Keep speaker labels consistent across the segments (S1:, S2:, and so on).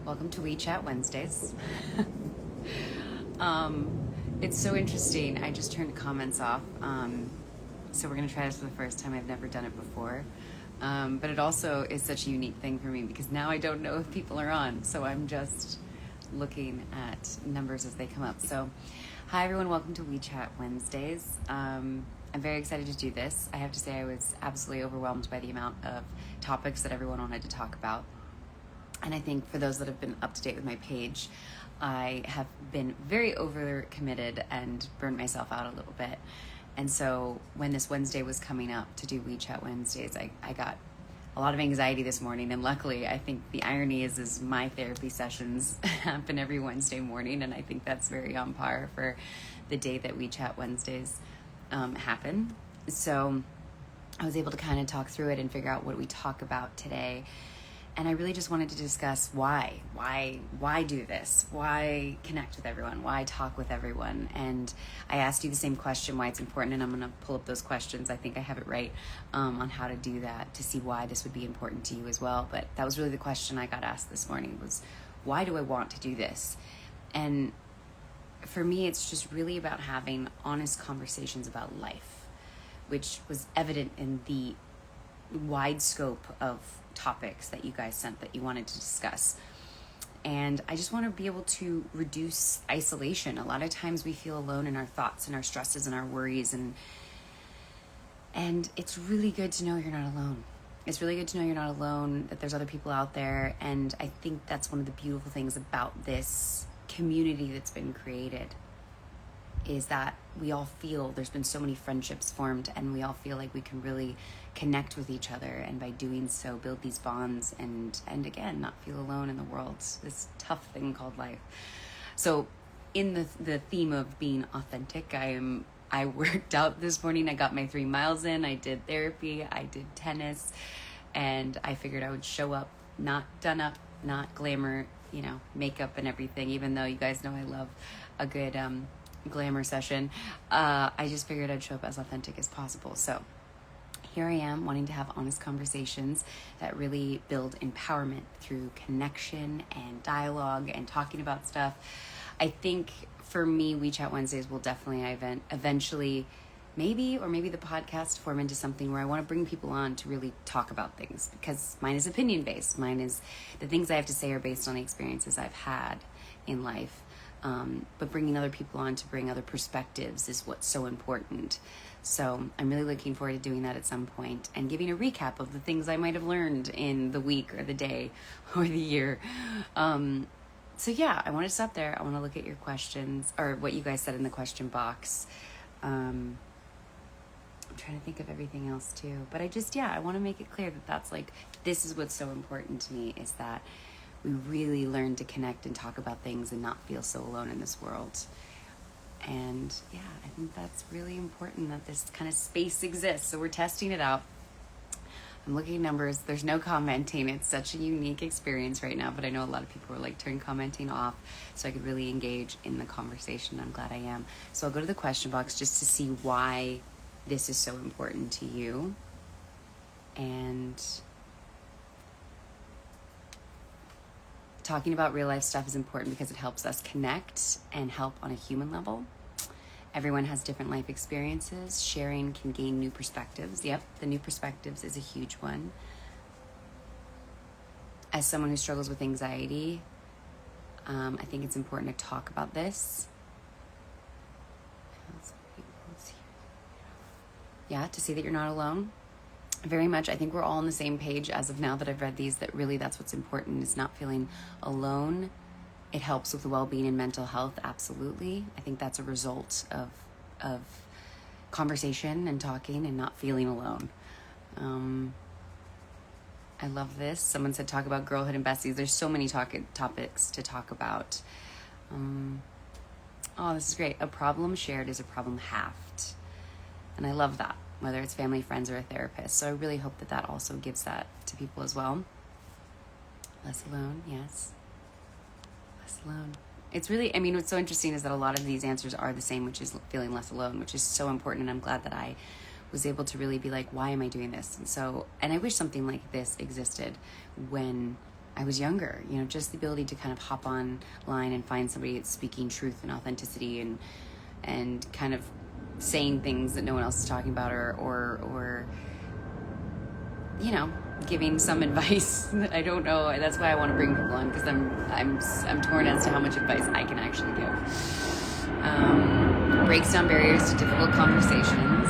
S1: Welcome to WeChat Wednesdays. It's so interesting. I just turned comments off. So we're going to try this for the first time. I've never done it before. But it also is such a unique thing for me because now I don't know if people are on. So I'm just looking at numbers as they come up. So hi, everyone. Welcome to WeChat Wednesdays. I'm very excited to do this. I have to say I was absolutely overwhelmed by the amount of topics that everyone wanted to talk about. And I think for those that have been up to date with my page, I have been very overcommitted and burned myself out a little bit. And so when this Wednesday was coming up to do WeChat Wednesdays, I got a lot of anxiety this morning. And luckily, I think the irony is my therapy sessions happen every Wednesday morning. And I think that's very on par for the day that WeChat Wednesdays happen. So I was able to kind of talk through it and figure out what we talk about today. And I really just wanted to discuss why do this? Why connect with everyone? Why talk with everyone? And I asked you the same question, why it's important, and I'm going to pull up those questions. I think I have it right on how to do that to see why this would be important to you as well. But that was really the question I got asked this morning was, why do I want to do this? And for me, it's just really about having honest conversations about life, which was evident in the wide scope of topics that you guys sent that you wanted to discuss. And I just want to be able to reduce isolation. A lot of times we feel alone in our thoughts and our stresses and our worries, and it's really good to know you're not alone. It's really good to know you're not alone, that there's other people out there. And I think that's one of the beautiful things about this community that's been created, is that we all feel there's been so many friendships formed, and we all feel like we can really connect with each other, and by doing so build these bonds and again not feel alone in the world, this tough thing called life. So in the theme of being authentic, I worked out this morning. I got my 3 miles in, I did therapy, I did tennis, and I figured I would show up not done up, not glamour, makeup and everything, even though you guys know I love a good glamour session. I just figured I'd show up as authentic as possible. So here I am, wanting to have honest conversations that really build empowerment through connection and dialogue and talking about stuff. I think for me, WeChat Wednesdays will definitely eventually maybe the podcast form into something where I want to bring people on to really talk about things, because mine is opinion based. Mine is the things I have to say are based on the experiences I've had in life. But bringing other people on to bring other perspectives is what's so important. So I'm really looking forward to doing that at some point and giving a recap of the things I might have learned in the week or the day or the year. So yeah, I want to stop there. I want to look at your questions or what you guys said in the question box. I'm trying to think of everything else too. But I want to make it clear that this is what's so important to me, is that we really learn to connect and talk about things and not feel so alone in this world. And yeah, I think that's really important that this kind of space exists. So we're testing it out. I'm looking at numbers. There's no commenting. It's such a unique experience right now, but I know a lot of people are turn commenting off so I could really engage in the conversation. I'm glad I am. So I'll go to the question box just to see why this is so important to you. And talking about real life stuff is important because it helps us connect and help on a human level. Everyone has different life experiences. Sharing can gain new perspectives. Yep, the new perspectives is a huge one. As someone who struggles with anxiety, I think it's important to talk about this. Yeah, to see that you're not alone. Very much, I think we're all on the same page as of now that I've read these, that really that's what's important, is not feeling alone. It helps with well-being and mental health, absolutely. I think that's a result of conversation and talking and not feeling alone. I love this. Someone said talk about girlhood and besties. There's so many topics to talk about. This is great. A problem shared is a problem halved. And I love that, whether it's family, friends, or a therapist. So I really hope that also gives that to people as well. Less alone, yes. Less alone. It's really, what's so interesting is that a lot of these answers are the same, which is feeling less alone, which is so important. And I'm glad that I was able to really be like, why am I doing this? And I wish something like this existed when I was younger. You know, just the ability to kind of hop online and find somebody that's speaking truth and authenticity and kind of saying things that no one else is talking about, or you know, giving some advice that I don't know. That's why I want to bring people on, because I'm torn as to how much advice I can actually give. Breaks down barriers to difficult conversations,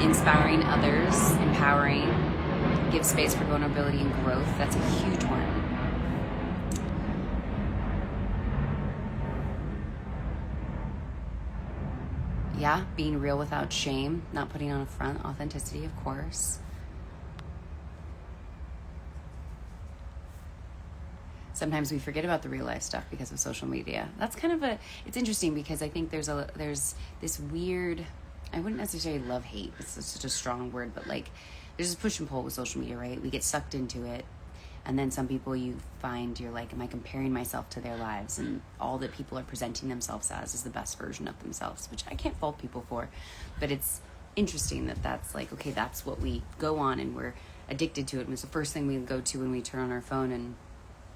S1: inspiring others, empowering, gives space for vulnerability and growth. That's a huge one. Yeah, being real without shame, not putting on a front, authenticity, of course. Sometimes we forget about the real life stuff because of social media. That's kind of it's interesting, because I think there's this weird, I wouldn't necessarily love hate, it's such a strong word, but like there's this push and pull with social media, right? We get sucked into it. And then some people you find, you're like, am I comparing myself to their lives? And all that people are presenting themselves as is the best version of themselves, which I can't fault people for. But it's interesting that that's like, okay, that's what we go on, and we're addicted to it. And it's the first thing we go to when we turn on our phone and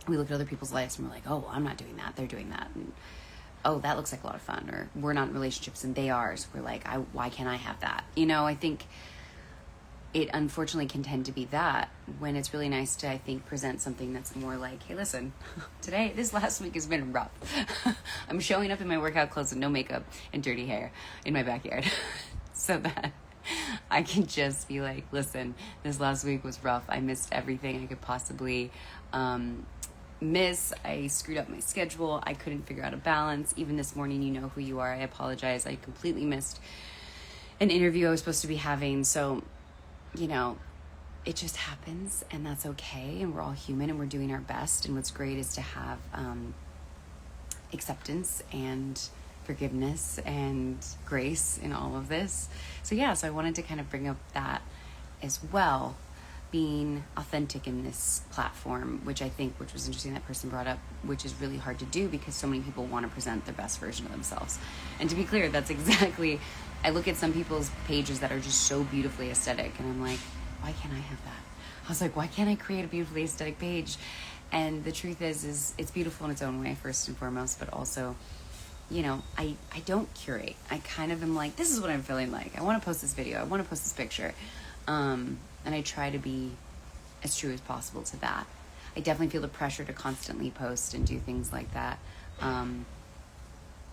S1: we look at other people's lives and we're like, oh, well, I'm not doing that. They're doing that. And oh, that looks like a lot of fun. Or we're not in relationships and they are. So we're like, why can't I have that? You know, I think it unfortunately can tend to be that, when it's really nice to, I think, present something that's more like, hey, listen, this last week has been rough. I'm showing up in my workout clothes with no makeup and dirty hair in my backyard so that I can just be like, listen, this last week was rough. I missed everything I could possibly miss. I screwed up my schedule. I couldn't figure out a balance. Even this morning, you know who you are. I apologize. I completely missed an interview I was supposed to be having. So, you know, it just happens, and that's okay. And we're all human, and we're doing our best. And what's great is to have acceptance and forgiveness and grace in all of this. So yeah, so I wanted to kind of bring up that as well, being authentic in this platform, which was interesting that person brought up, which is really hard to do because so many people want to present their best version of themselves. And to be clear, that's exactly, I look at some people's pages that are just so beautifully aesthetic, and I'm like, why can't I have that? I was like, why can't I create a beautifully aesthetic page? And the truth is it's beautiful in its own way, first and foremost, but also, you know, I don't curate. I kind of am like, this is what I'm feeling like. I want to post this video. I want to post this picture. And I try to be as true as possible to that. I definitely feel the pressure to constantly post and do things like that,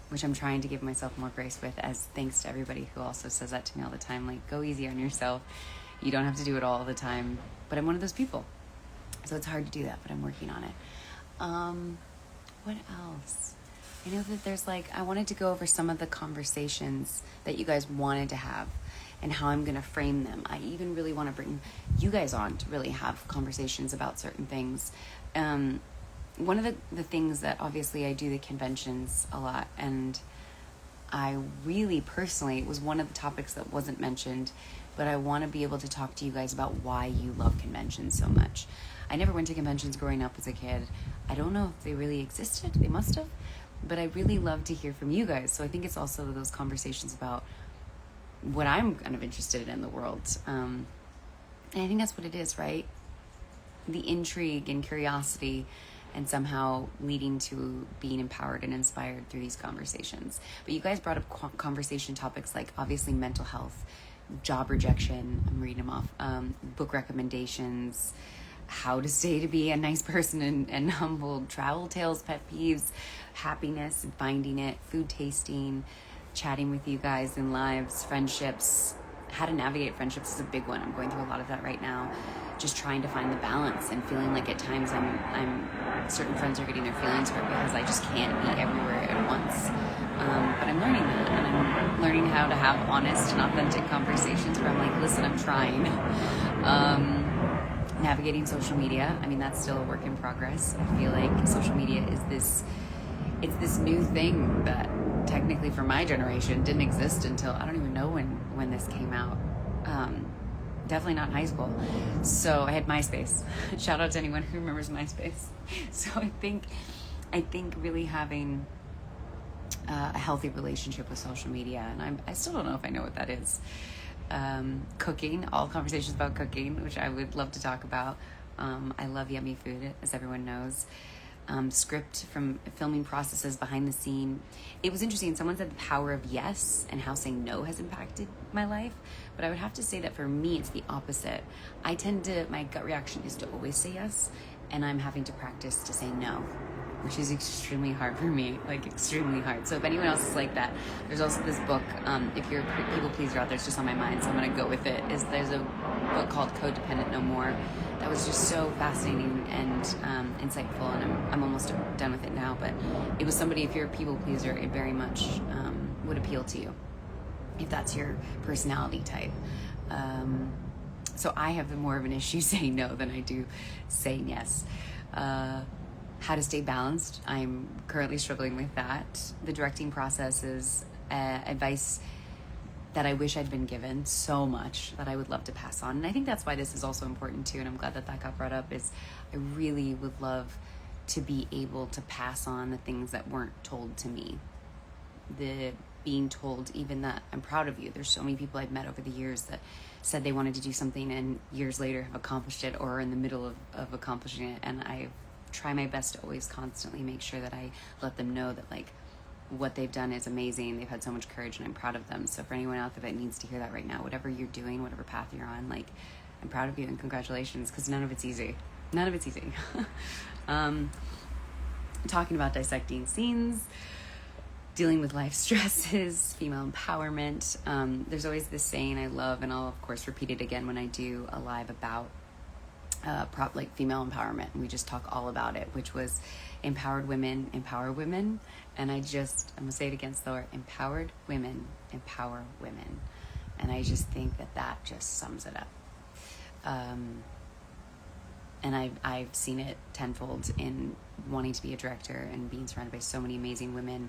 S1: which I'm trying to give myself more grace with, as thanks to everybody who also says that to me all the time, like, go easy on yourself. You don't have to do it all the time. But I'm one of those people. So it's hard to do that, but I'm working on it. What else? I know that there's I wanted to go over some of the conversations that you guys wanted to have and how I'm going to frame them. I even really want to bring you guys on to really have conversations about certain things. One of the things that obviously I do the conventions a lot, and I really personally, it was one of the topics that wasn't mentioned, but I want to be able to talk to you guys about why you love conventions so much. I never went to conventions growing up as a kid. I don't know if they really existed. They must have. But I really love to hear from you guys. So I think it's also those conversations about what I'm kind of interested in the world. And I think that's what it is, right? The intrigue and curiosity, and somehow leading to being empowered and inspired through these conversations. But you guys brought up conversation topics like obviously mental health, job rejection, I'm reading them off, book recommendations, how to stay to be a nice person and humble, travel tales, pet peeves, happiness and finding it, food tasting, chatting with you guys in lives, friendships, how to navigate friendships is a big one. I'm going through a lot of that right now. Just trying to find the balance and feeling like at times I'm certain friends are getting their feelings hurt because I just can't be everywhere at once. But I'm learning that, and I'm learning how to have honest and authentic conversations where I'm like, listen, I'm trying. Navigating social media, I mean, that's still a work in progress. I feel like social media is it's this new thing that technically for my generation didn't exist until, I don't even know when this came out. Definitely not in high school. So I had MySpace. Shout out to anyone who remembers MySpace. So I think really having a healthy relationship with social media, and I still don't know if I know what that is. Cooking, all conversations about cooking, which I would love to talk about. But I think really having a healthy relationship with social media, and I still don't know if I know what that is. Cooking, all conversations about cooking, which I would love to talk about. But I think really having a healthy relationship with social media, and I still don't know if I know what that is. Cooking, all conversations about cooking, which I would love to talk about. I love yummy food, as everyone knows. Script from filming processes behind the scene. It was interesting. Someone said the power of yes and how saying no has impacted my life. But I would have to say that for me, it's the opposite. My gut reaction is to always say yes. And I'm having to practice to say no, which is extremely hard for me, like extremely hard. So if anyone else is like that, there's also this book, if you're a people pleaser out there, it's just on my mind, so I'm gonna go with it, there's a book called Codependent No More that was just so fascinating and insightful, and I'm almost done with it now, but it was somebody, if you're a people pleaser, it very much would appeal to you, if that's your personality type. So I have more of an issue saying no than I do saying yes. How to stay balanced. I'm currently struggling with that. The directing process is advice that I wish I'd been given so much that I would love to pass on. And I think that's why this is also important too, and I'm glad that got brought up, is I really would love to be able to pass on the things that weren't told to me. The being told even that I'm proud of you. There's so many people I've met over the years that said they wanted to do something and years later have accomplished it or are in the middle of accomplishing it, and I try my best to always constantly make sure that I let them know that like what they've done is amazing. They've had so much courage and I'm proud of them. So for anyone out there that needs to hear that right now, whatever you're doing, whatever path you're on, like I'm proud of you and congratulations, because none of it's easy. None of it's easy. Talking about dissecting scenes, dealing with life stresses, female empowerment. There's always this saying I love, and I'll of course repeat it again when I do a live about like female empowerment, and we just talk all about it, which was empowered women empower women. And I'm gonna say it again slower: empowered women empower women. And I just think that just sums it up. And I've seen it tenfold in wanting to be a director and being surrounded by so many amazing women,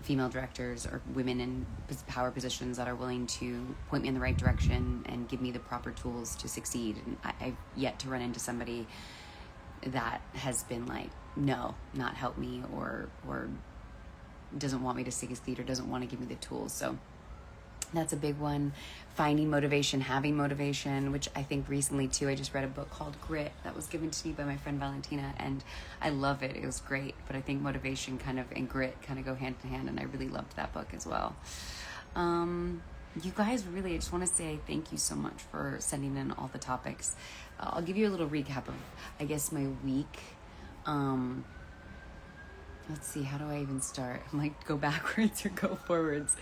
S1: female directors or women in power positions that are willing to point me in the right direction and give me the proper tools to succeed. And I've yet to run into somebody that has been like, no, not help me, or doesn't want me to succeed or doesn't want to give me the tools. So that's a big one. Finding motivation, having motivation, which I think recently too, I just read a book called Grit that was given to me by my friend Valentina, and I love it. It was great, but I think motivation and grit kind of go hand in hand, and I really loved that book as well. You guys, really, I just want to say thank you so much for sending in all the topics. I'll give you a little recap of, I guess, my week. Let's see, how do I even start? I'm like, go backwards or go forwards.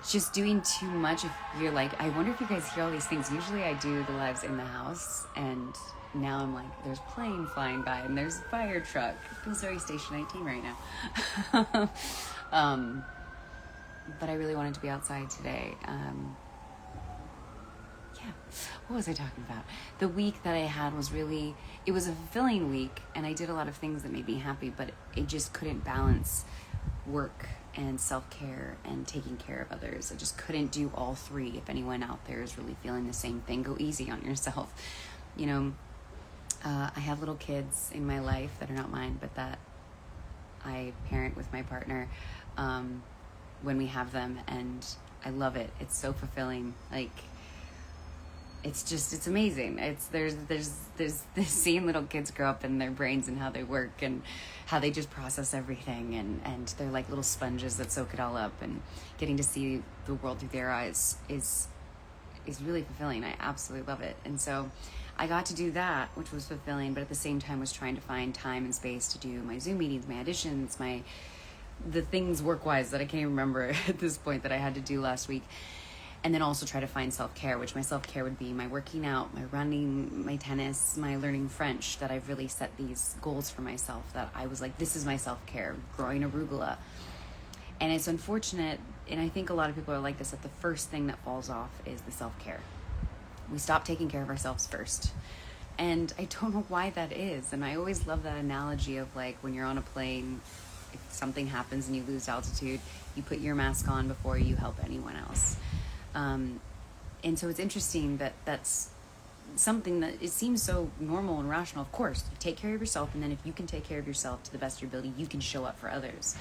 S1: Just doing too much. If you're like, I wonder if you guys hear all these things. Usually I do the lives in the house, and now I'm like, there's plane flying by and there's a fire truck. It feels very Station 19 right now. But I really wanted to be outside today. What was I talking about? The week that I had was it was a fulfilling week, and I did a lot of things that made me happy, but it just couldn't balance work and self-care and taking care of others. I just couldn't do all three. If anyone out there is really feeling the same thing, go easy on yourself. You know, I have little kids in my life that are not mine, but that I parent with my partner when we have them, and I love it. It's so fulfilling. Like, it's amazing. There's this seeing little kids grow up in their brains and how they work and how they just process everything, and they're like little sponges that soak it all up, and getting to see the world through their eyes is really fulfilling. I absolutely love it. And so I got to do that, which was fulfilling, but at the same time was trying to find time and space to do my Zoom meetings, my auditions, the things work-wise that I can't even remember at this point that I had to do last week. And then also try to find self-care, which my self-care would be my working out, my running, my tennis, my learning French, that I've really set these goals for myself that I was like, this is my self-care, growing arugula. And it's unfortunate, and I think a lot of people are like this, that the first thing that falls off is the self-care. We stop taking care of ourselves first. And I don't know why that is. And I always love that analogy of like when you're on a plane, if something happens and you lose altitude, you put your mask on before you help anyone else. And so it's interesting that that's something that it seems so normal and rational. Of course, you take care of yourself, and then if you can take care of yourself to the best of your ability, you can show up for others.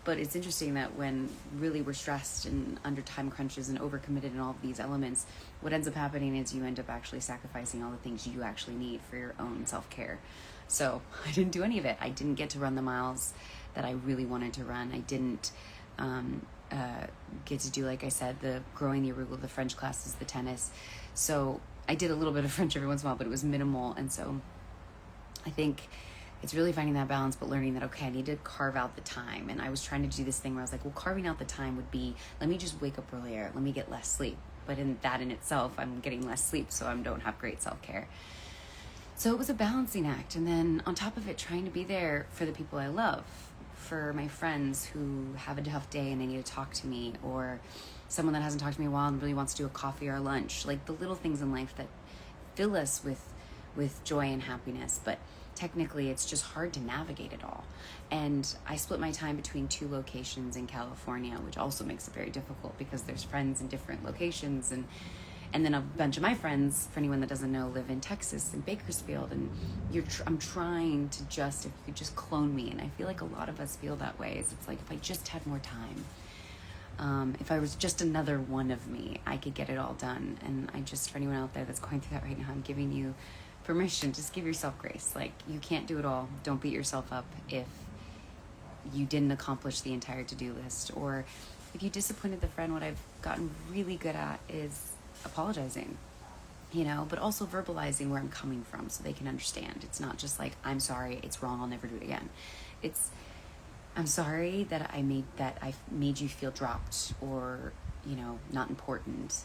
S1: But it's interesting that when really we're stressed and under time crunches and overcommitted in all of these elements, what ends up happening is you end up actually sacrificing all the things you actually need for your own self-care. So I didn't do any of it. I didn't get to run the miles that I really wanted to run. I didn't get to do, like I said, the growing, the arugula, the French classes, the tennis. So I did a little bit of French every once in a while, but it was minimal. And so I think it's really finding that balance, but learning that, okay, I need to carve out the time. And I was trying to do this thing where I was like, well, carving out the time would be, let me just wake up earlier. Let me get less sleep. But in that in itself, I'm getting less sleep, so I don't have great self-care. So it was a balancing act. And then on top of it, trying to be there for the people I love, for my friends who have a tough day and they need to talk to me, or someone that hasn't talked to me in a while and really wants to do a coffee or a lunch, like the little things in life that fill us with joy and happiness. But technically it's just hard to navigate it all. And I split my time between 2 locations in California, which also makes it very difficult because there's friends in different locations, and then a bunch of my friends, for anyone that doesn't know, live in Texas, in Bakersfield, and I'm trying to just, if you could just clone me, and I feel like a lot of us feel that way. It's like, if I just had more time, if I was just another one of me, I could get it all done. And I just, for anyone out there that's going through that right now, I'm giving you permission. Just give yourself grace. Like, you can't do it all. Don't beat yourself up if you didn't accomplish the entire to-do list, or if you disappointed the friend. What I've gotten really good at is apologizing, but also verbalizing where I'm coming from so they can understand. It's not just like, I'm sorry, it's wrong, I'll never do it again. It's, I'm sorry that I made you feel dropped or, not important.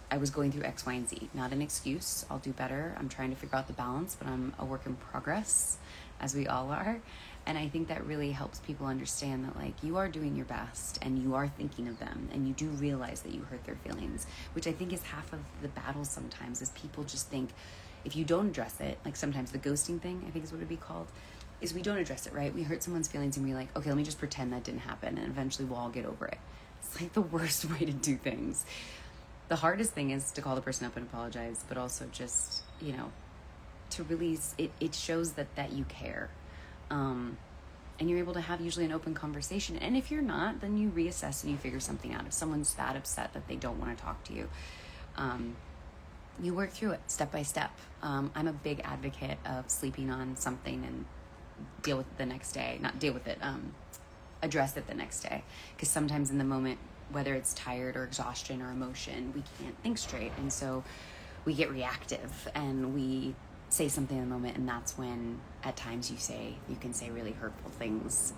S1: I was going through X, Y, and Z. Not an excuse. I'll do better. I'm trying to figure out the balance, but I'm a work in progress, as we all are. And I think that really helps people understand that, like, you are doing your best and you are thinking of them and you do realize that you hurt their feelings, which I think is half of the battle sometimes, is people just think if you don't address it, like sometimes the ghosting thing, I think is what it'd be called, is we don't address it, right? We hurt someone's feelings and we're like, okay, let me just pretend that didn't happen and eventually we'll all get over it. It's like the worst way to do things. The hardest thing is to call the person up and apologize, but also just, to release it. It shows that you care. And you're able to have usually an open conversation. And if you're not, then you reassess and you figure something out. If someone's that upset that they don't want to talk to you, you work through it step by step. I'm a big advocate of sleeping on something and deal with it the next day. Not deal with it, address it the next day. Because sometimes in the moment, whether it's tired or exhaustion or emotion, we can't think straight. And so we get reactive and we say something in the moment, and that's when at times you can say really hurtful things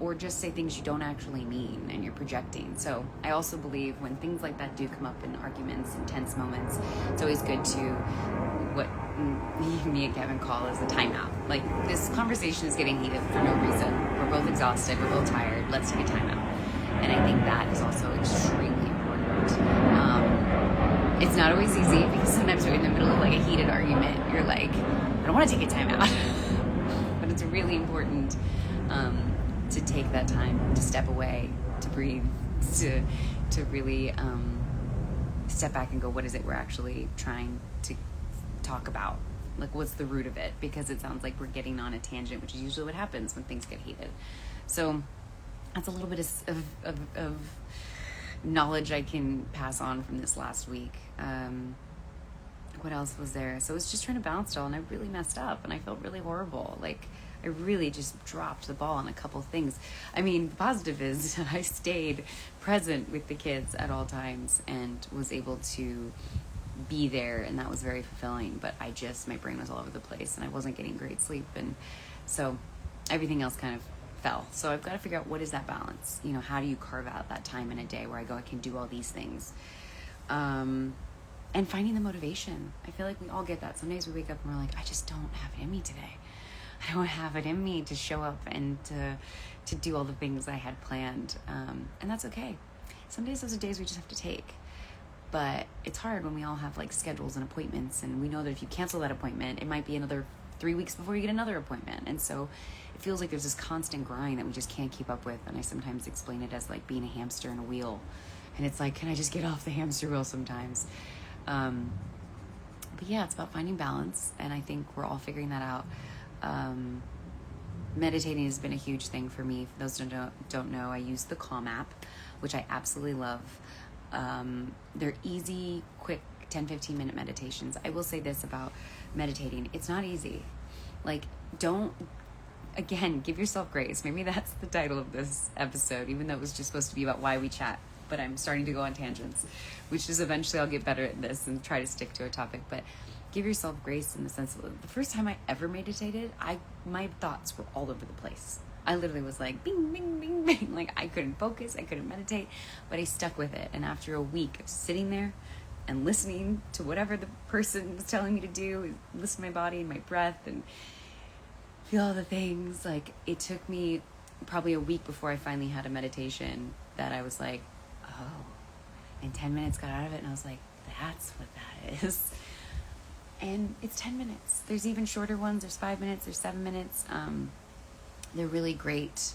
S1: or just say things you don't actually mean and you're projecting. So I also believe when things like that do come up in arguments and tense moments, it's always good to, what me and Kevin call is a timeout. Like, this conversation is getting heated for no reason. We're both exhausted, we're both tired, let's take a timeout. And I think that is also extremely important. It's not always easy because sometimes we're in the middle of like a heated argument. You're like, I don't want to take a time out. But it's really important to take that time, to step away, to breathe, to really step back and go, what is it we're actually trying to talk about? Like, what's the root of it? Because it sounds like we're getting on a tangent, which is usually what happens when things get heated. So that's a little bit of knowledge I can pass on from this last week. What else was there? So I was just trying to balance it all, and I really messed up, and I felt really horrible. Like, I really just dropped the ball on a couple things. I mean, the positive is I stayed present with the kids at all times and was able to be there, and that was very fulfilling. But my brain was all over the place, and I wasn't getting great sleep, and so everything else kind of fell. So I've got to figure out, what is that balance? How do you carve out that time in a day where I can do all these things? And finding the motivation. I feel like we all get that. Some days we wake up and we're like, I just don't have it in me today. I don't have it in me to show up and to do all the things I had planned. And that's okay. Some days those are days we just have to take. But it's hard when we all have like schedules and appointments, and we know that if you cancel that appointment, it might be another 3 weeks before you get another appointment. And so it feels like there's this constant grind that we just can't keep up with. And I sometimes explain it as like being a hamster in a wheel. And it's like, can I just get off the hamster wheel sometimes? But yeah, it's about finding balance. And I think we're all figuring that out. meditating has been a huge thing for me. For those who don't know, I use the Calm app, which I absolutely love. They're easy, quick 10-15 minute meditations. I will say this about meditating. It's not easy. Like, again, give yourself grace. Maybe that's the title of this episode, even though it was just supposed to be about why we chat. But I'm starting to go on tangents, which is eventually I'll get better at this and try to stick to a topic. But give yourself grace in the sense of the first time I ever meditated, my thoughts were all over the place. I literally was like, bing, bing, bing, bing. Like, I couldn't focus, I couldn't meditate, but I stuck with it. And after a week of sitting there and listening to whatever the person was telling me to do, listen to my body and my breath and feel all the things, like, it took me probably a week before I finally had a meditation that I was like, oh, and 10 minutes got out of it, and I was like, that's what that is. And it's 10 minutes. There's even shorter ones. There's 5 minutes. There's 7 minutes. They're really great.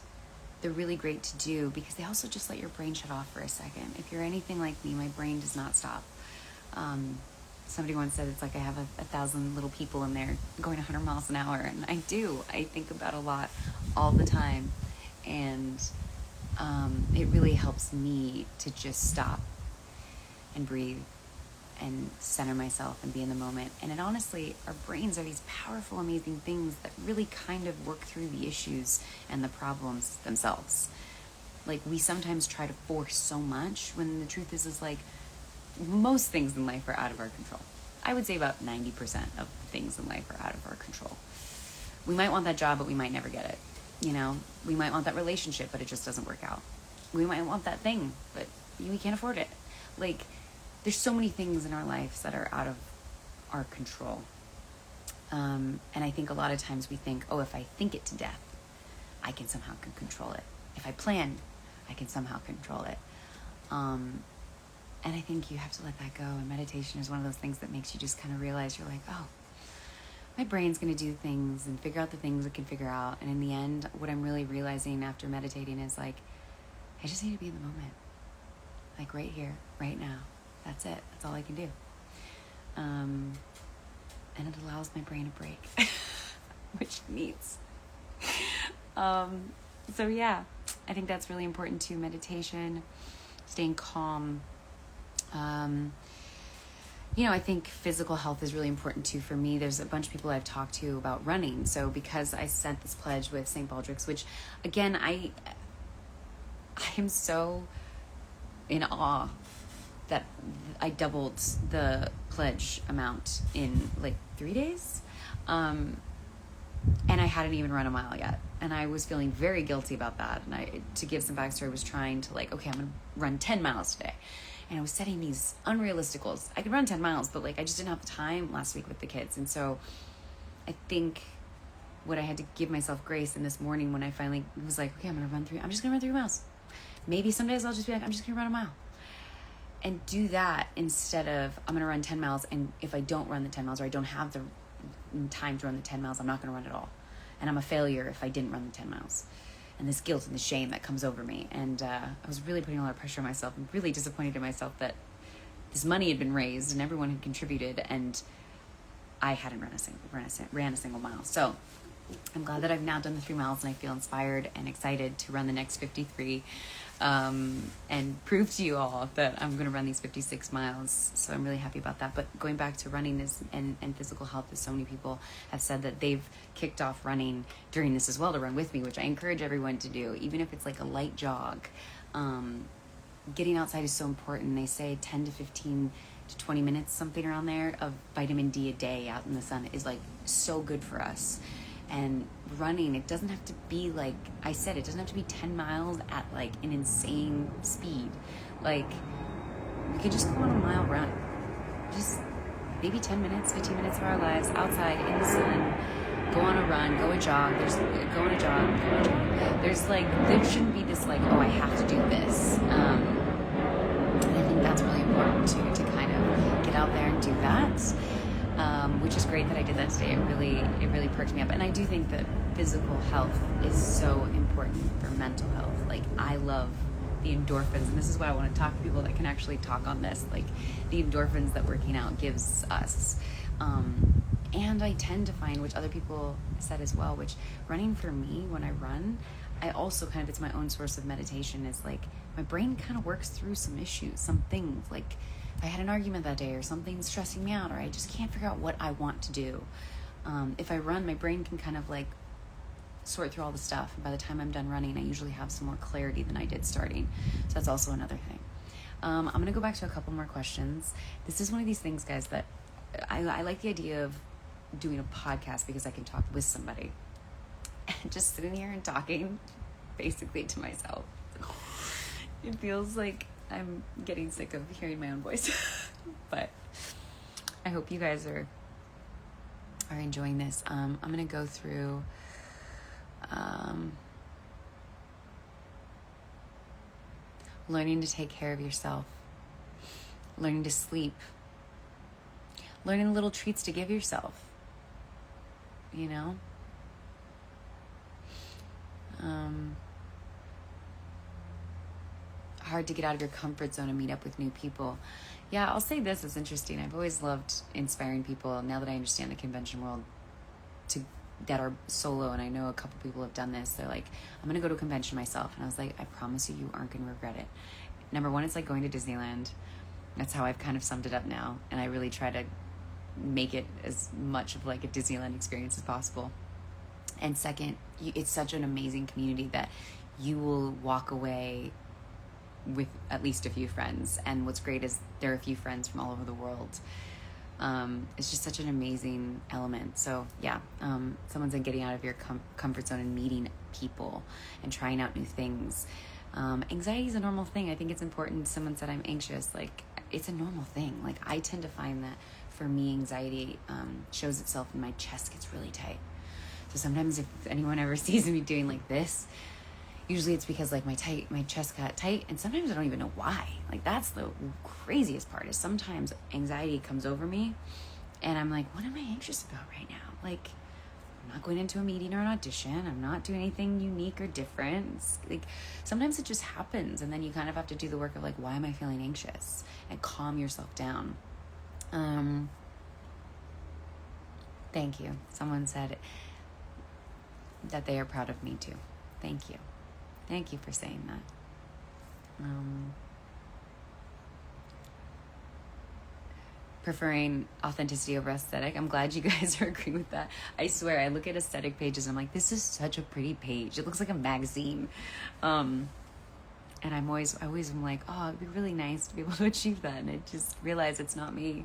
S1: They're really great to do because they also just let your brain shut off for a second. If you're anything like me, my brain does not stop. Somebody once said it's like I have 1,000 little people in there going 100 miles an hour, and I do. I think about a lot all the time, and it really helps me to just stop and breathe and center myself and be in the moment. And it honestly, our brains are these powerful, amazing things that really kind of work through the issues and the problems themselves. Like, we sometimes try to force so much when the truth is like, most things in life are out of our control. I would say about 90% of things in life are out of our control. We might want that job, but we might never get it. You know, we might want that relationship, but it just doesn't work out. We might want that thing, but we can't afford it. Like, there's so many things in our lives that are out of our control. And I think a lot of times we think, oh, if I think it to death, I can somehow control it. If I plan, I can somehow control it. And I think you have to let that go. And meditation is one of those things that makes you just kind of realize you're like, oh, my brain's going to do things and figure out the things it can figure out. And in the end, what I'm really realizing after meditating is like, I just need to be in the moment. Like right here, right now. That's it. That's all I can do. And it allows my brain a break, which it needs. So yeah, I think that's really important too. Meditation, staying calm. You know, I think physical health is really important too for me. There's a bunch of people I've talked to about running. So because I sent this pledge with St. Baldrick's, which again, I am so in awe that I doubled the pledge amount in like 3 days. And I hadn't even run a mile yet. And I was feeling very guilty about that. And to give some backstory, I was trying to like, okay, I'm going to run 10 miles today. And I was setting these unrealistic goals. I could run 10 miles, but like I just didn't have the time last week with the kids. And so I think what I had to give myself grace in this morning when I finally was like, okay, I'm just going to run 3 miles. Maybe some days I'll just be like, I'm just going to run a mile. And do that instead of I'm going to run 10 miles. And if I don't run the 10 miles or I don't have the time to run the 10 miles, I'm not going to run at all. And I'm a failure if I didn't run the 10 miles. And this guilt and the shame that comes over me. And I was really putting a lot of pressure on myself and really disappointed in myself this money had been raised and everyone had contributed and I hadn't ran a single mile. So I'm glad that I've now done the 3 miles and I feel inspired and excited to run the next 53 and prove to you all that I'm going to run these 56 miles. So I'm really happy about that. But going back to running and physical health, as so many people have said that they've kicked off running during this as well to run with me, which I encourage everyone to do, even if it's like a light jog. Getting outside is so important. They say 10 to 15 to 20 minutes, something around there, of vitamin D a day out in the sun is like so good for us. And running, it doesn't have to be like I said, it doesn't have to be 10 miles at like an insane speed. Like, we could just go on a mile run. Just maybe 10 minutes, 15 minutes of our lives outside in the sun. Go on a run, go on a jog. There's like, there shouldn't be this like, oh, I have to do this. And I think that's really important too, to kind of get out there and do that. Which is great that I did that today. It really perked me up. And I do think that physical health is so important for mental health. Like, I love the endorphins, and this is why I want to talk to people that can actually talk on this, like the endorphins that working out gives us. And I tend to find, which other people said as well, which running for me, when I run, I also kind of, it's my own source of meditation, is like my brain kind of works through some issues, some things. Like if I had an argument that day or something's stressing me out, or I just can't figure out what I want to do. If I run, my brain can kind of like sort through all the stuff. And by the time I'm done running, I usually have some more clarity than I did starting. So that's also another thing. I'm going to go back to a couple more questions. This is one of these things, guys, that I like the idea of doing a podcast because I can talk with somebody. And just sitting here and talking basically to myself. It feels like I'm getting sick of hearing my own voice. But I hope you guys are enjoying this. I'm going to go through learning to take care of yourself, learning to sleep, learning little treats to give yourself, you know? Hard to get out of your comfort zone and meet up with new people. Yeah, I'll say this, it's interesting. I've always loved inspiring people, now that I understand the convention world, that are solo, and I know a couple people have done this. They're like, I'm gonna go to a convention myself. And I was like, I promise you, you aren't gonna regret it. Number one, it's like going to Disneyland. That's how I've kind of summed it up now, and I really try to make it as much of like a Disneyland experience as possible. And second, it's such an amazing community that you will walk away with at least a few friends. And what's great is there are a few friends from all over the world. It's just such an amazing element. So yeah, someone said getting out of your comfort zone and meeting people and trying out new things. Anxiety is a normal thing. I think it's important. Someone said I'm anxious. Like, it's a normal thing. Like, I tend to find that for me, anxiety shows itself in my chest gets really tight. So sometimes if anyone ever sees me doing like this, usually it's because like my chest got tight, and sometimes I don't even know why. Like, that's the craziest part, is sometimes anxiety comes over me and I'm like, what am I anxious about right now? Like, I'm not going into a meeting or an audition. I'm not doing anything unique or different. It's like, sometimes it just happens, and then you kind of have to do the work of like, why am I feeling anxious? And calm yourself down. Thank you. Someone said that they are proud of me too. Thank you. Thank you for saying that. Preferring authenticity over aesthetic. I'm glad you guys are agreeing with that. I swear, I look at aesthetic pages and I'm like, this is such a pretty page. It looks like a magazine. And I always am like, oh, it'd be really nice to be able to achieve that. And I just realize it's not me.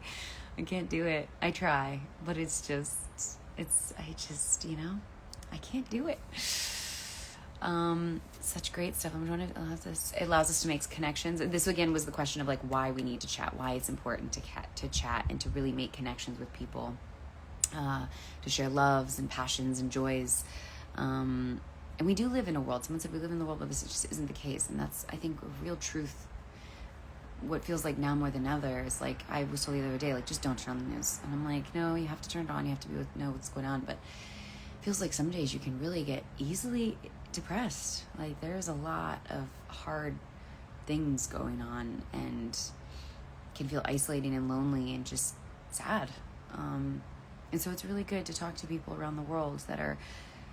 S1: I can't do it. I try, but I just, I can't do it. Such great stuff. It allows us to make connections. This again was the question of like why we need to chat, why it's important to chat and to really make connections with people, to share loves and passions and joys. And we do live in a world. Someone said we live in the world, but this just isn't the case. And that's, I think, a real truth. What feels like now more than ever is like, I was told the other day, like, just don't turn on the news. And I'm like, no, you have to turn it on. You have to know what's going on. But it feels like some days you can really get easily depressed. Like, there's a lot of hard things going on, and can feel isolating and lonely and just sad. And so it's really good to talk to people around the world that are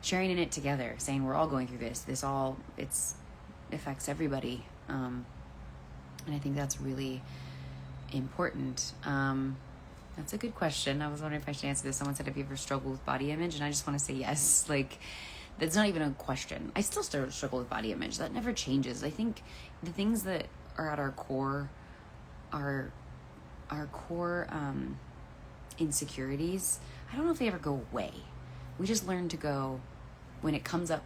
S1: sharing in it together, saying we're all going through this. It affects everybody. And I think that's really important. That's a good question. I was wondering if I should answer this. Someone said, have you ever struggled with body image? And I just want to say yes. Like, that's not even a question. I still struggle with body image. That never changes. I think the things that are at our core, our core insecurities, I don't know if they ever go away. We just learn to go, when it comes up,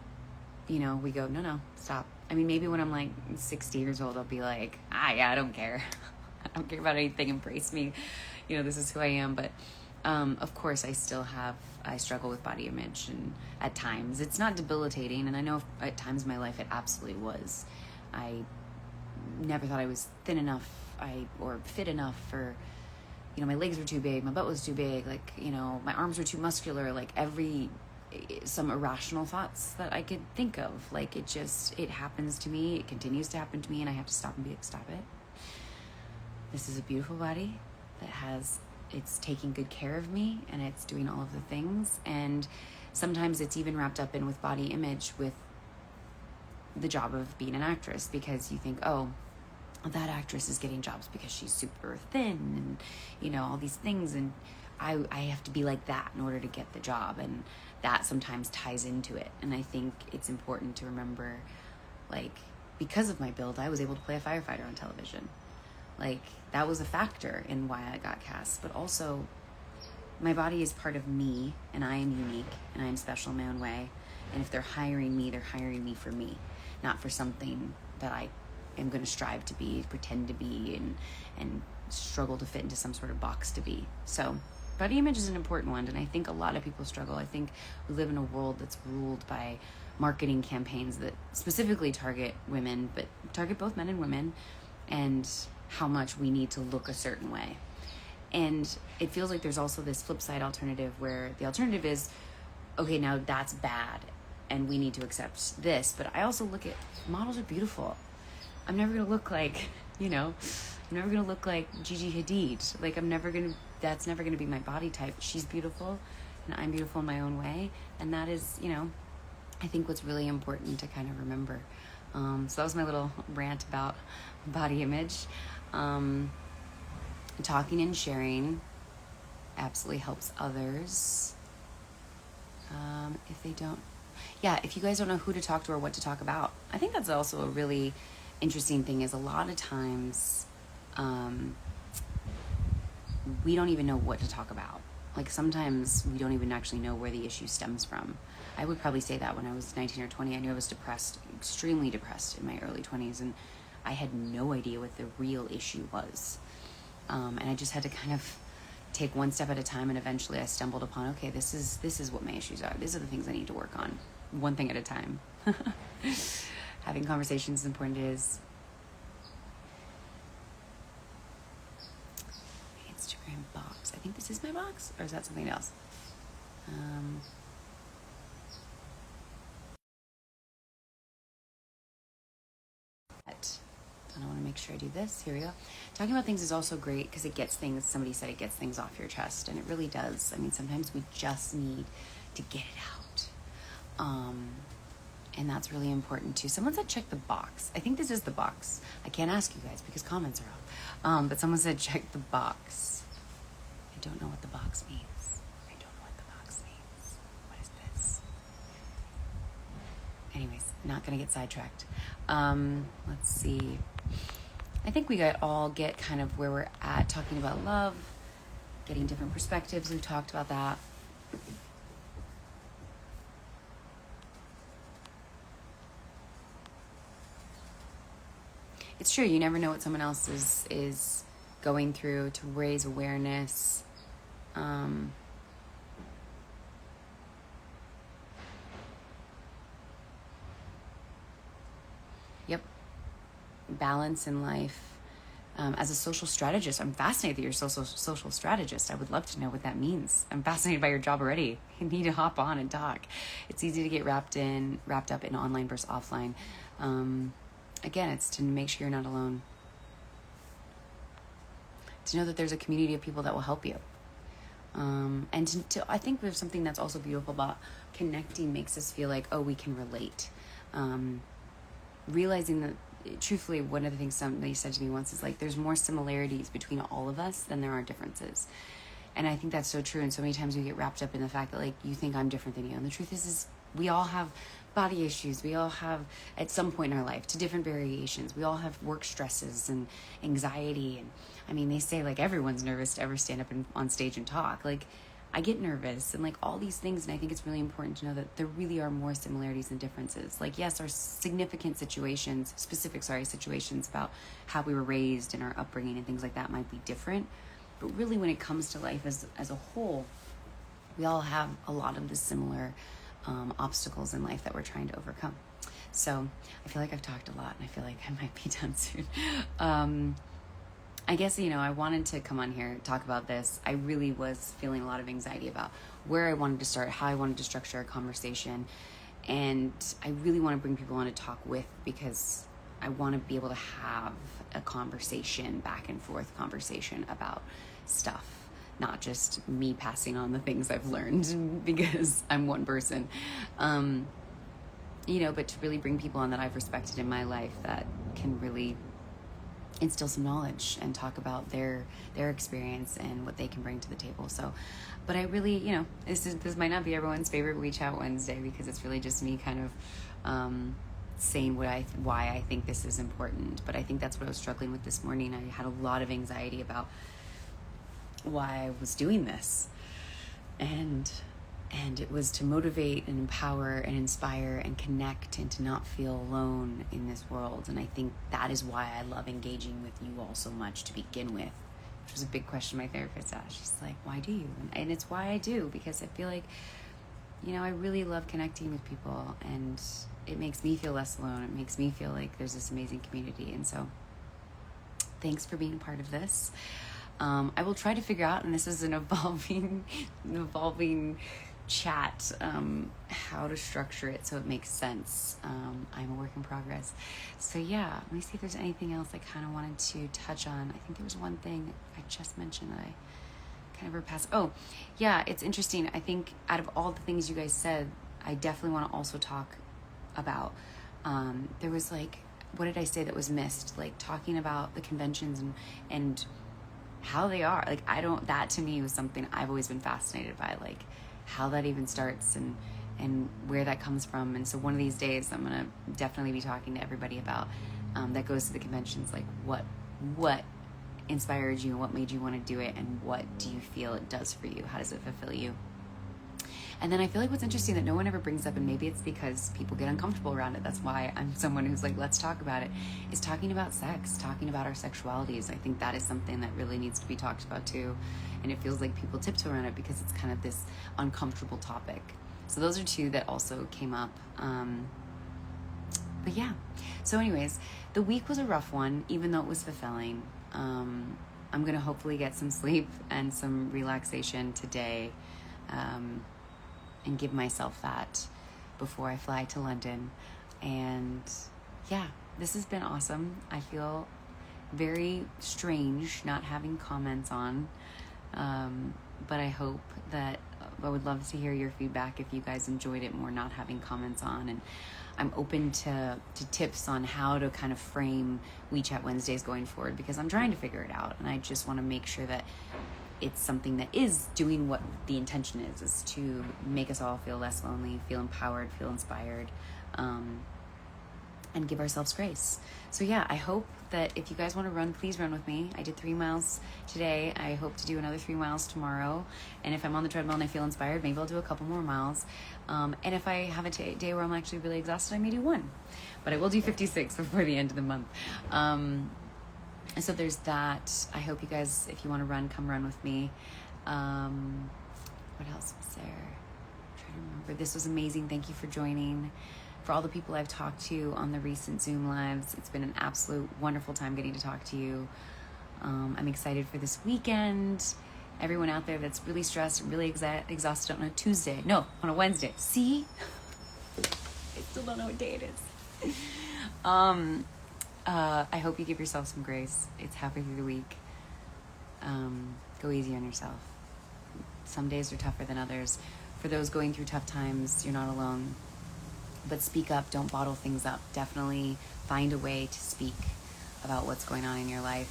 S1: we go, no, stop. I mean, maybe when I'm like 60 years old, I'll be like, yeah, I don't care. I don't care about anything. Embrace me. This is who I am. But of course, I struggle with body image, and at times it's not debilitating. And I know at times in my life it absolutely was. I never thought I was thin enough, or fit enough for, my legs were too big, my butt was too big, like, my arms were too muscular, like some irrational thoughts that I could think of. Like, it happens to me. It continues to happen to me, and I have to stop and stop it. This is a beautiful body that has it's taking good care of me, and it's doing all of the things. And sometimes it's even wrapped up in with body image, with the job of being an actress, because you think, oh, that actress is getting jobs because she's super thin and all these things, and I have to be like that in order to get the job, and that sometimes ties into it. And I think it's important to remember, like, because of my build, I was able to play a firefighter on television. Like, that was a factor in why I got cast. But also, my body is part of me, and I am unique, and I am special in my own way. And if they're hiring me, they're hiring me for me, not for something that I am going to strive to be, pretend to be, and struggle to fit into some sort of box to be. So body image is an important one, and I think a lot of people struggle. I think we live in a world that's ruled by marketing campaigns that specifically target women, but target both men and women, and how much we need to look a certain way. And it feels like there's also this flip side alternative, where the alternative is, okay, now that's bad and we need to accept this. But I also look at, models are beautiful. I'm never going to look like, I'm never going to look like Gigi Hadid. Like, that's never going to be my body type. She's beautiful, and I'm beautiful in my own way. And that is, I think what's really important to kind of remember. So that was my little rant about body image. Talking and sharing absolutely helps others. If you guys don't know who to talk to or what to talk about, I think that's also a really interesting thing, is a lot of times we don't even know what to talk about. Like, sometimes we don't even actually know where the issue stems from. I would probably say that when I was 19 or 20, I knew I was depressed, extremely depressed in my early 20s, and I had no idea what the real issue was. And I just had to kind of take one step at a time, and eventually I stumbled upon, okay, this is what my issues are. These are the things I need to work on, one thing at a time. Having conversations is important. It is. Instagram box. I think this is my box, or is that something else? And I want to make sure I do this. Here we go. Talking about things is also great because it gets things, somebody said it gets things off your chest, and it really does. I mean, sometimes we just need to get it out. And that's really important too. Someone said check the box. I think this is the box. I can't ask you guys because comments are off. But someone said check the box. I don't know what the box means. What is this? Anyways, not going to get sidetracked. Let's see. I think we all get kind of where we're at, talking about love, getting different perspectives. We've talked about that. It's true. You never know what someone else is going through, to raise awareness. Yep. Balance in life. As a social strategist, I'm fascinated that you're a social strategist. I would love to know what that means. I'm fascinated by your job already. You need to hop on and talk. It's easy to get wrapped up in online versus offline. Again, it's to make sure you're not alone. To know that there's a community of people that will help you. And I think there's something that's also beautiful about connecting, makes us feel like, oh, we can relate. Realizing that, truthfully, one of the things somebody said to me once is like, there's more similarities between all of us than there are differences. And I think that's so true. And so many times we get wrapped up in the fact that, like, you think I'm different than you. And the truth is we all have body issues. We all have, at some point in our life, to different variations. We all have work stresses and anxiety. And I mean, they say, like, everyone's nervous to ever stand up on stage and talk. Like, I get nervous and, like, all these things. And I think it's really important to know that there really are more similarities than differences. Like, yes, our specific situations about how we were raised and our upbringing and things like that might be different. But really, when it comes to life as a whole, we all have a lot of the similar obstacles in life that we're trying to overcome. So I feel like I've talked a lot, and I feel like I might be done soon. I guess, I wanted to come on here, talk about this. I really was feeling a lot of anxiety about where I wanted to start, how I wanted to structure a conversation. And I really want to bring people on to talk with, because I want to be able to have a conversation, back and forth conversation about stuff not just me passing on the things I've learned because I'm one person. But to really bring people on that I've respected in my life that can really instill some knowledge and talk about their experience and what they can bring to the table. So, but I really, this might not be everyone's favorite WeChat Wednesday because it's really just me kind of saying why I think this is important. But I think that's what I was struggling with this morning. I had a lot of anxiety about why I was doing this, and it was to motivate and empower and inspire and connect and to not feel alone in this world. And I think that is why I love engaging with you all so much to begin with, which was a big question my therapist asked. She's like, why do you? And it's why I do, because I feel like, I really love connecting with people, and it makes me feel less alone. It makes me feel like there's this amazing community. And so thanks for being a part of this. I will try to figure out, and this is an evolving chat, how to structure it so it makes sense. I'm a work in progress. So yeah, let me see if there's anything else I kind of wanted to touch on. I think there was one thing I just mentioned that I kind of repassed. Oh yeah, it's interesting. I think out of all the things you guys said, I definitely want to also talk about, there was what did I say that was missed? Talking about the conventions and how they are. That to me was something I've always been fascinated by, how that even starts and where that comes from. And so one of these days I'm going to definitely be talking to everybody about that goes to the conventions, what inspired you and what made you want to do it, and what do you feel it does for you? How does it fulfill you? And then I feel like what's interesting that no one ever brings up, and maybe it's because people get uncomfortable around it, that's why I'm someone who's let's talk about it, is talking about sex, talking about our sexualities. I think that is something that really needs to be talked about too. And it feels like people tiptoe around it because it's kind of this uncomfortable topic. So those are two that also came up. But yeah. So anyways, the week was a rough one, even though it was fulfilling. I'm going to hopefully get some sleep and some relaxation today. And give myself that before I fly to London. And yeah, this has been awesome. I feel very strange not having comments on, but I hope that I would love to hear your feedback if you guys enjoyed it more not having comments on. And I'm open to tips on how to kind of frame WeChat Wednesdays going forward, because I'm trying to figure it out, and I just want to make sure that it's something that is doing what the intention is to make us all feel less lonely, feel empowered, feel inspired, and give ourselves grace. So yeah, I hope that if you guys want to run, please run with me. I did 3 miles today. I hope to do another 3 miles tomorrow. And if I'm on the treadmill and I feel inspired, maybe I'll do a couple more miles. And if I have a day where I'm actually really exhausted, I may do 1. But I will do 56 before the end of the month. So there's that. I hope you guys, if you want to run, come run with me. What else was there? I'm trying to remember. This was amazing. Thank you for joining. For all the people I've talked to on the recent Zoom lives, it's been an absolute wonderful time getting to talk to you. I'm excited for this weekend. Everyone out there that's really stressed and really exhausted on a Wednesday. See? I still don't know what day it is. I hope you give yourself some grace. It's halfway through the week. Go easy on yourself. Some days are tougher than others. For those going through tough times, you're not alone. But speak up. Don't bottle things up. Definitely find a way to speak about what's going on in your life.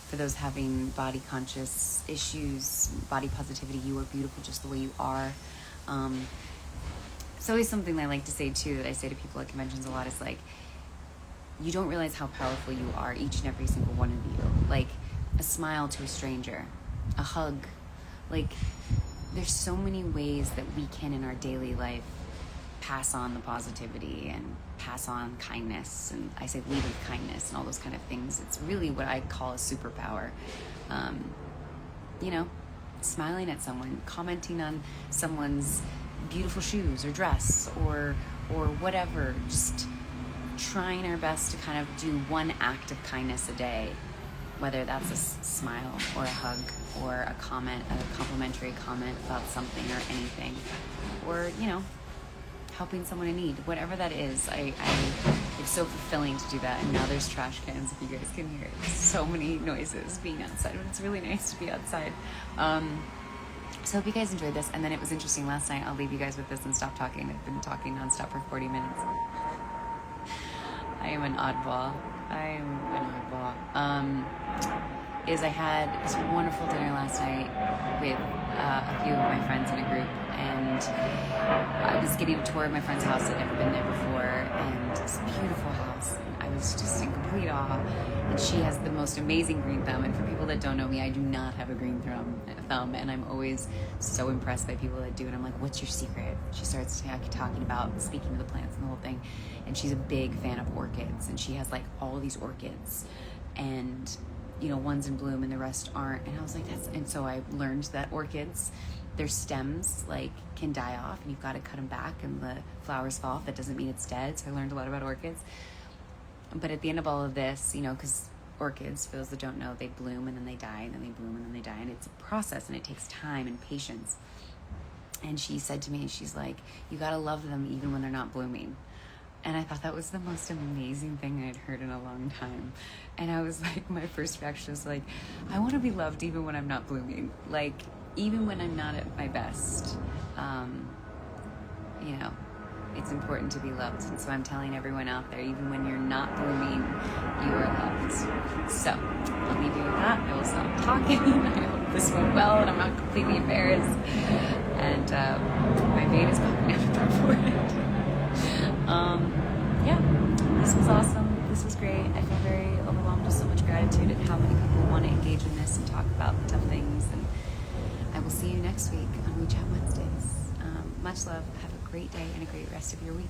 S1: For those having body conscious issues, body positivity, you are beautiful just the way you are. It's always something I like to say too, that I say to people at conventions a lot, is you don't realize how powerful you are, each and every single one of you. A smile to a stranger, a hug. There's so many ways that we can in our daily life pass on the positivity and pass on kindness. And I say lead with kindness and all those kind of things. It's really what I call a superpower. Smiling at someone, commenting on someone's beautiful shoes or dress or whatever, just trying our best to kind of do one act of kindness a day, whether that's a smile or a hug or a comment, a complimentary comment about something or anything, or helping someone in need, whatever that is. I It's so fulfilling to do that. And now there's trash cans, if you guys can hear it. So many noises being outside, but it's really nice to be outside. So hope you guys enjoyed this. And then it was interesting last night. I'll leave you guys with this and stop talking. I've been talking nonstop for 40 minutes. I am an oddball. Is I had this wonderful dinner last night with a few of my friends in a group, and I was getting a tour of my friend's house. I'd never been there before, and it's a beautiful house. And I was just in complete awe. And she has the most amazing green thumb. And for people that don't know me, I do not have a green thumb, and I'm always so impressed by people that do. And I'm like, "What's your secret?" She starts talking about speaking to the plants and the whole thing. And she's a big fan of orchids, and she has like all these orchids, and one's in bloom and the rest aren't. And I was like, and so I learned that orchids, their stems like can die off, and you've got to cut them back, and the flowers fall off. That doesn't mean it's dead. So I learned a lot about orchids. But at the end of all of this, because orchids, for those that don't know, they bloom and then they die, and then they bloom and then they die, and it's a process, and it takes time and patience. And she said to me, she's like, you got to love them even when they're not blooming. And I thought that was the most amazing thing I'd heard in a long time. And I was like, my first reaction was like, I want to be loved even when I'm not blooming. Like, even when I'm not at my best. It's important to be loved. And so I'm telling everyone out there, even when you're not blooming, you are loved. So I'll leave you with that. I will stop talking. I hope this went well and I'm not completely embarrassed. And my vein is popping out of my forehead. This was awesome. This was great. I feel very overwhelmed with so much gratitude at how many people want to engage in this and talk about the tough things. And I will see you next week on We Chat Wednesdays. Much love. Have a great day and a great rest of your week.